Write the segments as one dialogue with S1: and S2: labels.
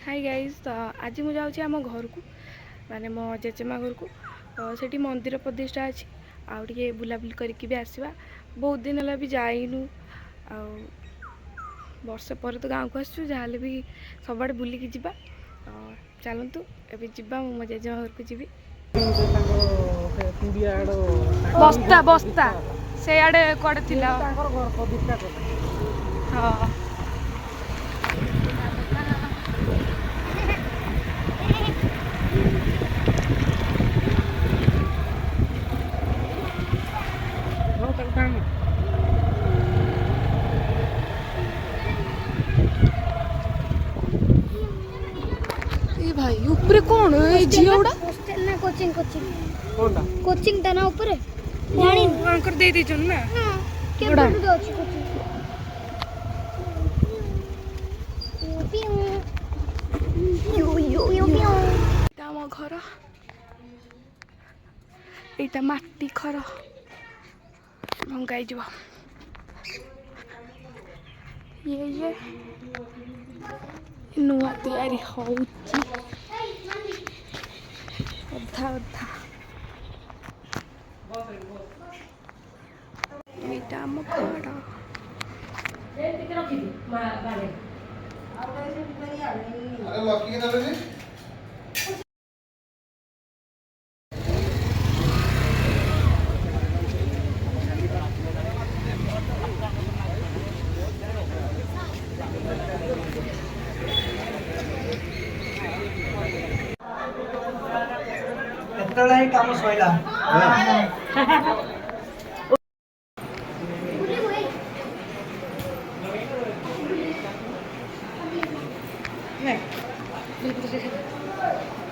S1: Hi guys तो आज मुझे जाऊँगी आम घर को माने मो जेजेमा घर को सेठी मंदिर प्रतिष्ठा अच्छी आउ टे बुलाबुली करके भी आसवा बहुत दिन है भी जाइनु आ वर्षे पर तो गाँव को आसु जहाँ भी सब आड़े बुलिकी जीवा चलतु एवं जीवा मो जेजेमा घर को जी बस्ता बस्ता से आड़े कड़े थी हाँ भाई ऊपर कौन है झीलटा
S2: हॉस्टल ना कोचिंग कोचिंग कोनटा कोचिंग ता ना ऊपर जानी
S1: आंकर दे दी जन ना
S2: हां के बोर्ड दो अछि कोचिंग यो
S1: ଆମ ଘର ଏଇଟା ମାଟି ଘର ଭଙ୍ଗାଇଯିବ ଇଏ ନୂଆ ତିଆରି ହଉଛି ଅଧା ଅଧା ଏଇଟା ଆମ ଘର
S3: काम सैला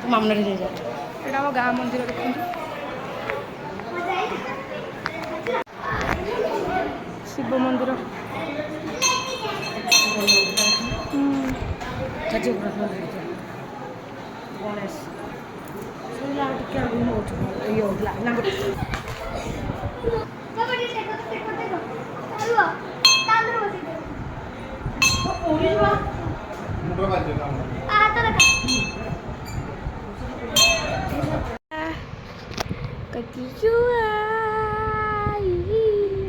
S1: मामला एटा आम गाँ मंदिर देखो शिव मंदिर Ganesh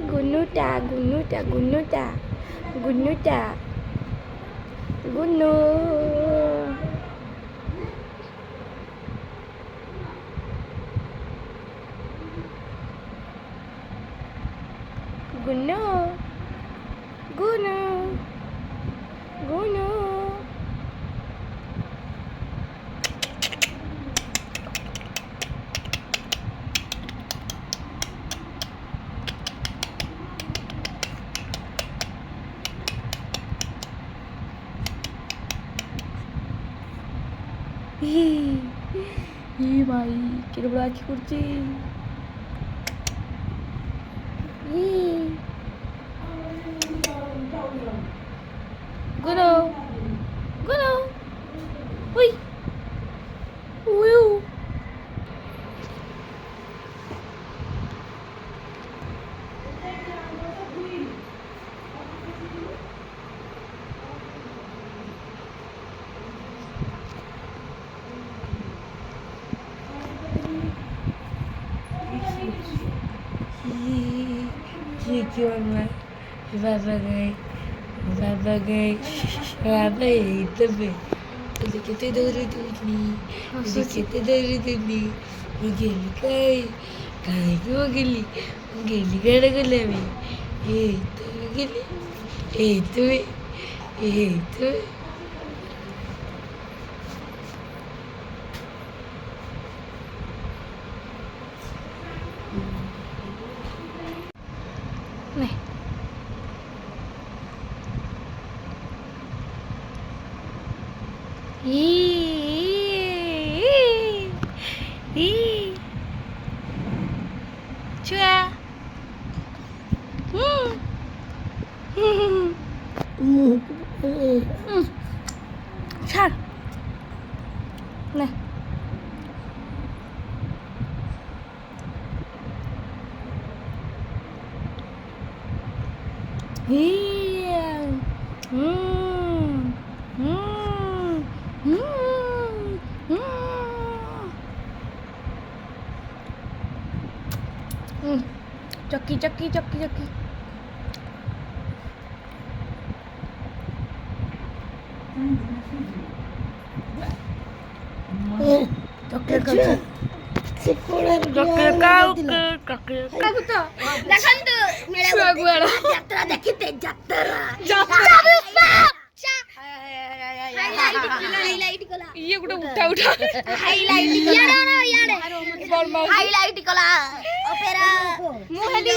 S1: Gunuta, gunuta, gunuta, gunuta, gunu. Gunu, gunu, gunu. Ih, भाई कितना बड़ा आँख करती Guno, guno, ui, ui. Nih. Chua. Char. Nih. Iya. चक्की चक्की चक्की चक्की चॉकलेट ये गोटे उठा उठा
S2: हाइलाइट कला ओपेरा मुहली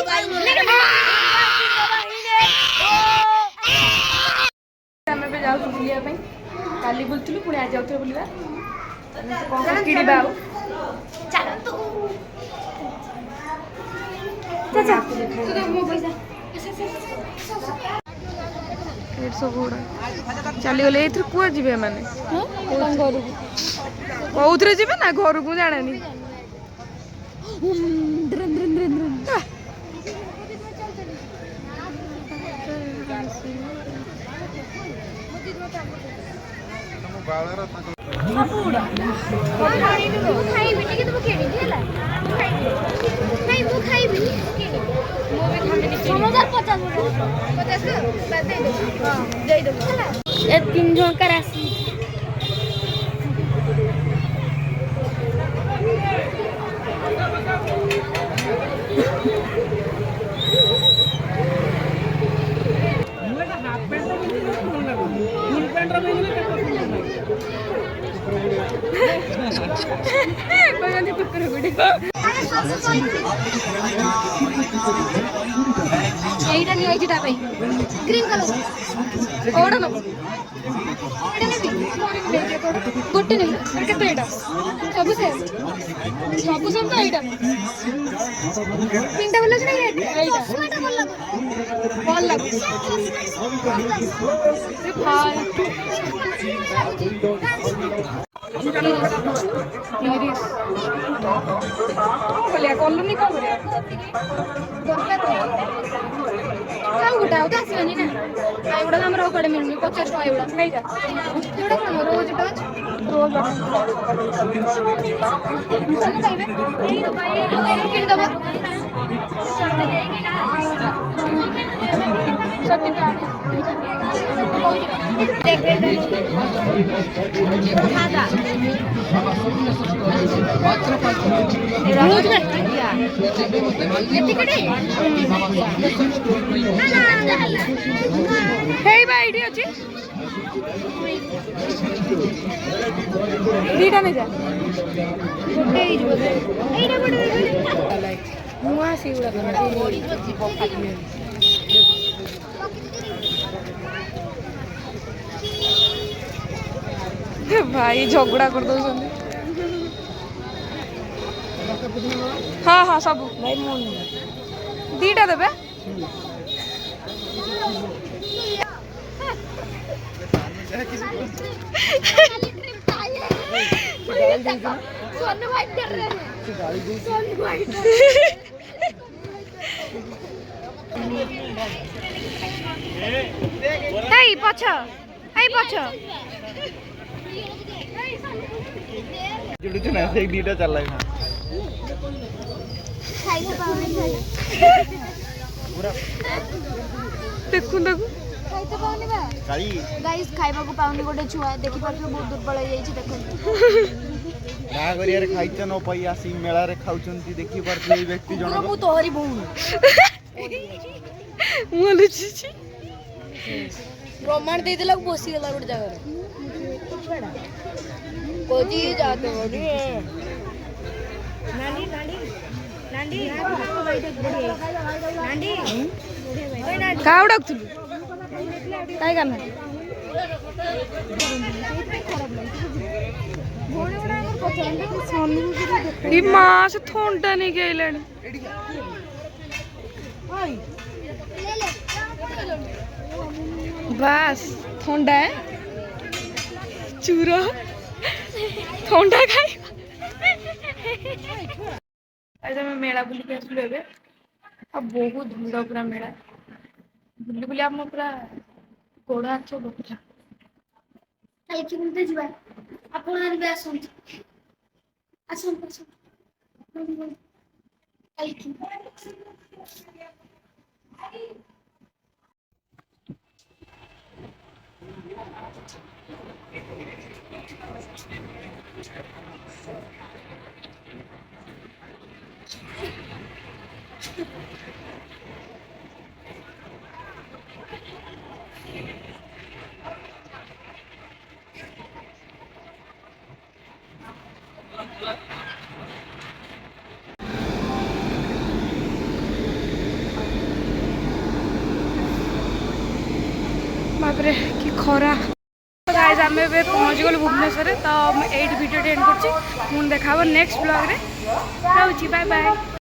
S1: आम ए जाऊँ बुलिया काली बुलूँ पुणी आज जाऊ बुलवा कौन किड़ा सब चली गले कुआ जी मैंने कौन जी ना घर को जाने
S2: तीन जन का राशि এইটা নিয়ে আইছি টাকাই গ্রিন কালার ওড়া না এটা নেবি গোটে নেবি আর কত এটা সবু সেম তো এইটা তিনটা ভালো আছে না এইটা এটা ভাল লাগে ভাই कलुनी कौन गोटा तो आसवानी ना एगुड़ा आम कड़े मिलूनी 50 टका एगुड़ा खाई जा रोज रोज दीटा नहीं जा भाई झगड़ा कर दो हाँ हाँ सब दीटा देबे
S3: दीटा चल रहा है
S1: देखु देखु
S2: गाइस खाइबा को पाउनी गोटे छुआ देखि पाछो बहुत दुर्बल हो जाई छी देखो
S3: ना गरिया रे खाइछ न पई आसी मेला रे खाउचंती देखि पारथि ए व्यक्ति जण
S2: मु तोहरी बहु
S1: मोले छी
S2: प्रमाण दे देला बसी गेला गोटे जगह रे कोजी जाते बड़ी नानी नानी नानी नानी
S1: का उडकथुलु काय काम ई मास थोंडा नहीं गेलानी बस थोंडा है चूरा थोंडा खाई आज आम मेला बुलिक आसलु ए बहुत भिड़ पूरा मेला बुली बुली आम पूरा गोड़ हाथ बथा
S2: କାଲିକି ବୁଲତେ ଯିବା ଆପଣ ବି ଆସନ୍ତୁ ଆସନ୍ତୁ ଆସନ୍ତୁ କାଲିକି
S1: बापरे कि खरा। तो गाइस आम ए पहुँच गलु भुवनेश्वर तो एट भिडियो एंड कर देखा नेक्स्ट ब्लॉग रे। Bye bye.